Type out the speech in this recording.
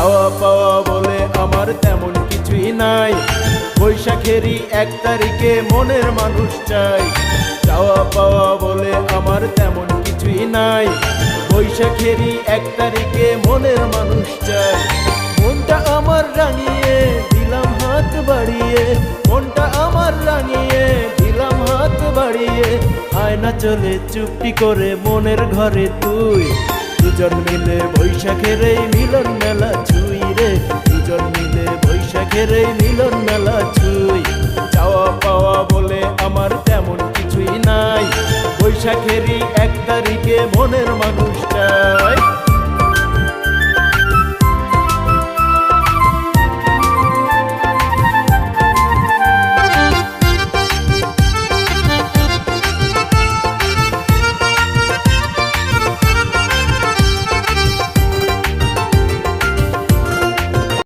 চাওয়া পাওয়া বলে আমার তেমন কিছুই নাই, বৈশাখেরই 1 তারিখে মনের মানুষ চাই। চাওয়া পাওয়া বলে আমার তেমন কিছুই নাই, বৈশাখেরই 1 তারিখে মনের মানুষ চাই। মনটা আমার রাঙিয়ে দিলাম হাত বাড়িয়ে, মনটা আমার রাঙিয়ে দিলাম হাত বাড়িয়ে, আয়না চলে চুপটি করে মনের ঘরে তুই। দুজন মিলে বৈশাখের এই মিলন মেলা ছুঁই রে, দুজন মিলে বৈশাখের এই মিলন মেলা ছুঁই। চাওয়া পাওয়া বলে আমার তেমন কিছুই নাই, বৈশাখেরই 1 তারিখে মনের মানুষ চাই।